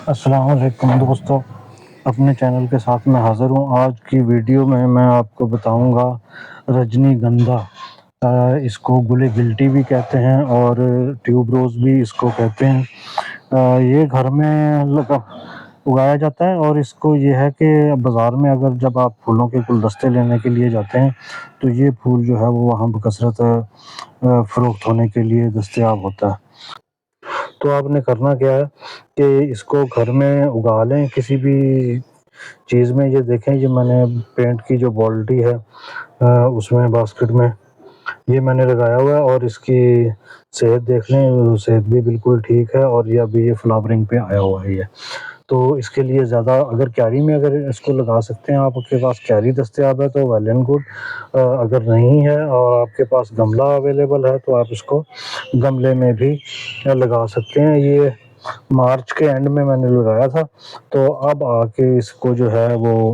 السلام علیکم دوستو، اپنے چینل کے ساتھ میں حاضر ہوں۔ آج کی ویڈیو میں آپ کو بتاؤں گا رجنی گندھا، اس کو گلے گلٹی بھی کہتے ہیں اور ٹیوب روز بھی اس کو کہتے ہیں۔ یہ گھر میں اگایا جاتا ہے اور اس کو یہ ہے کہ بازار میں اگر جب آپ پھولوں کے گلدستے لینے کے لیے جاتے ہیں تو یہ پھول جو ہے وہ وہاں بکثرت فروخت ہونے کے لیے دستیاب ہوتا ہے۔ تو آپ نے کرنا کیا ہے کہ اس کو گھر میں اگا لیں کسی بھی چیز میں۔ یہ دیکھیں، یہ میں نے پینٹ کی جو بالٹی ہے اس میں باسکٹ میں یہ میں نے لگایا ہوا ہے اور اس کی صحت دیکھ لیں، صحت بھی بالکل ٹھیک ہے اور یہ ابھی یہ فلاورنگ پہ آیا ہوا ہے۔ تو اس کے لیے زیادہ اگر کیاری میں اگر اس کو لگا سکتے ہیں، آپ کے پاس کیاری دستیاب ہے تو ویل اینڈ گڈ۔ اگر نہیں ہے اور آپ کے پاس گملہ اویلیبل ہے تو آپ اس کو گملے میں بھی لگا سکتے ہیں۔ یہ مارچ کے اینڈ میں نے لگایا تھا، تو اب آ کے اس کو جو ہے وہ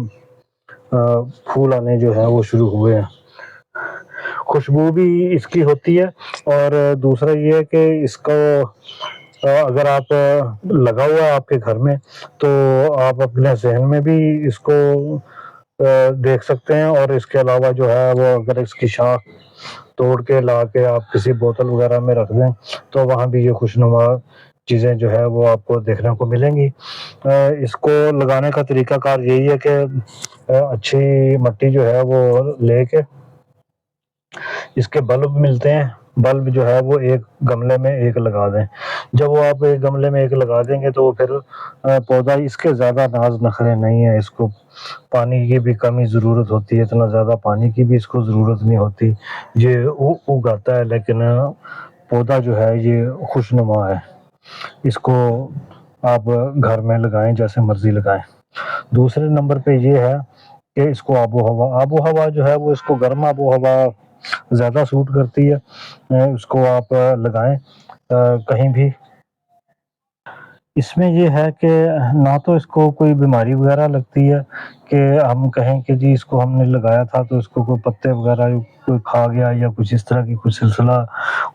پھول آنے جو ہے وہ شروع ہوئے ہیں۔ خوشبو بھی اس کی ہوتی ہے اور دوسرا یہ ہے کہ اس کو اگر آپ لگا ہوا ہے آپ کے گھر میں تو آپ اپنے ذہن میں بھی اس کو دیکھ سکتے ہیں، اور اس کے علاوہ جو ہے وہ اگر اس کی شاخ توڑ کے لا کے آپ کسی بوتل وغیرہ میں رکھ دیں تو وہاں بھی یہ خوشنما چیزیں جو ہے وہ آپ کو دیکھنے کو ملیں گی۔ اس کو لگانے کا طریقہ کار یہی ہے کہ اچھی مٹی جو ہے وہ لے کے اس کے بلب ملتے ہیں، بلب جو ہے وہ ایک گملے میں ایک لگا دیں۔ جب وہ آپ ایک گملے میں ایک لگا دیں گے تو پھر پودا اس کے زیادہ ناز نخرے نہیں ہیں، اس کو پانی کی بھی کمی ضرورت ہوتی ہے، اتنا زیادہ پانی کی بھی اس کو ضرورت نہیں ہوتی۔ یہ اگاتا ہے لیکن پودا جو ہے یہ خوشنما ہے۔ اس کو آپ گھر میں لگائیں، جیسے مرضی لگائیں۔ دوسرے نمبر پہ یہ ہے کہ اس کو آب و ہوا جو ہے وہ اس کو گرم آب و ہوا زیادہ سوٹ کرتی ہے۔ اس کو آپ لگائیں کہیں بھی۔ اس میں یہ ہے کہ نہ تو اس کو کوئی بیماری وغیرہ لگتی ہے کہ ہم کہیں کہ جی اس کو ہم نے لگایا تھا تو اس کو کوئی پتے وغیرہ کوئی کھا گیا یا کچھ اس طرح کی کچھ سلسلہ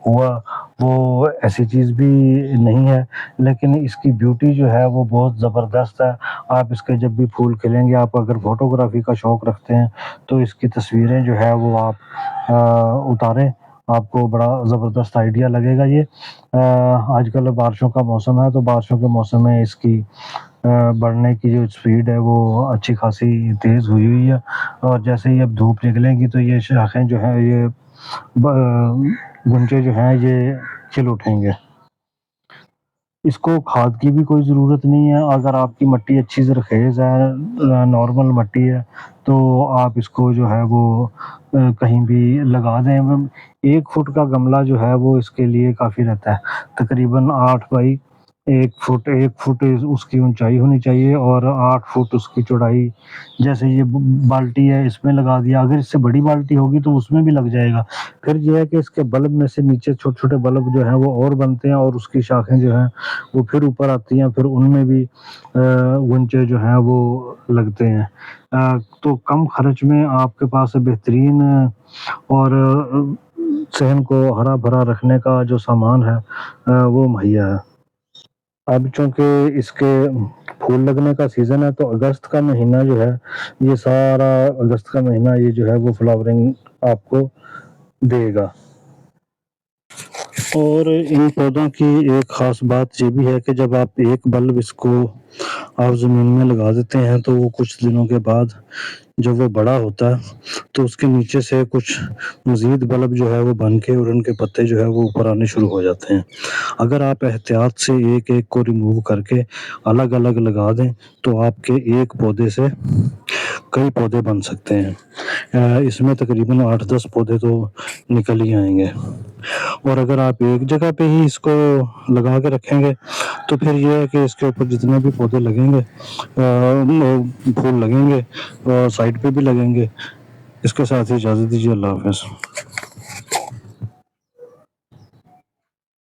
ہوا، وہ ایسی چیز بھی نہیں ہے۔ لیکن اس کی بیوٹی جو ہے وہ بہت زبردست ہے۔ آپ اس کے جب بھی پھول کھلیں گے، آپ اگر فوٹوگرافی کا شوق رکھتے ہیں تو اس کی تصویریں جو ہے وہ آپ اتاریں، آپ کو بڑا زبردست آئیڈیا لگے گا۔ یہ آج کل بارشوں کا موسم ہے تو بارشوں کے موسم میں اس کی بڑھنے کی جو سپیڈ ہے وہ اچھی خاصی تیز ہوئی ہے، اور جیسے ہی اب دھوپ نکلے گی تو یہ شاخیں جو ہیں، یہ گنچے جو ہیں یہ کھل اٹھیں گے۔ اس کو کھاد کی بھی کوئی ضرورت نہیں ہے۔ اگر آپ کی مٹی اچھی زرخیز ہے، نارمل مٹی ہے، تو آپ اس کو جو ہے وہ کہیں بھی لگا دیں۔ 1 فٹ کا گملہ جو ہے وہ اس کے لیے کافی رہتا ہے، تقریباً 8 بائی 1 فٹ، 1 فٹ اس کی اونچائی ہونی چاہیے اور 8 فٹ اس کی چوڑائی۔ جیسے یہ بالٹی ہے اس میں لگا دیا، اگر اس سے بڑی بالٹی ہوگی تو اس میں بھی لگ جائے گا۔ پھر یہ ہے کہ اس کے بلب میں سے نیچے چھوٹے چھوٹے بلب جو ہیں وہ اور بنتے ہیں اور اس کی شاخیں جو ہیں وہ پھر اوپر آتی ہیں، پھر ان میں بھی گنچے جو ہیں وہ لگتے ہیں۔ تو کم خرچ میں آپ کے پاس بہترین اور صحن کو ہرا بھرا رکھنے کا جو سامان ہے وہ مہیا ہے۔ اب چونکہ اس کے پھول لگنے کا سیزن ہے تو اگست کا مہینہ جو ہے، یہ سارا اگست کا مہینہ یہ جو ہے وہ فلاورنگ آپ کو دے گا۔ اور ان پودوں کی ایک خاص بات یہ بھی ہے کہ جب آپ ایک بلب اس کو آپ زمین میں لگا دیتے ہیں تو وہ کچھ دنوں کے بعد جب وہ بڑا ہوتا ہے تو اس کے نیچے سے کچھ مزید بلب جو ہے وہ بن کے اور ان کے پتے جو ہے وہ اوپر آنے شروع ہو جاتے ہیں۔ اگر آپ احتیاط سے ایک ایک کو ریموو کر کے الگ الگ لگا دیں تو آپ کے ایک پودے سے کئی پودے بن سکتے ہیں۔ اس میں تقریباً 8-10 پودے تو نکل ہی آئیں گے۔ اور اگر آپ ایک جگہ پہ ہی اس کو لگا کے رکھیں گے تو پھر یہ ہے کہ اس کے اوپر جتنے بھی پودے لگیں گے، پھول لگیں گے، سائڈ پہ بھی لگیں گے۔ اس کے ساتھ ہی اجازت دیجیے، اللہ حافظ۔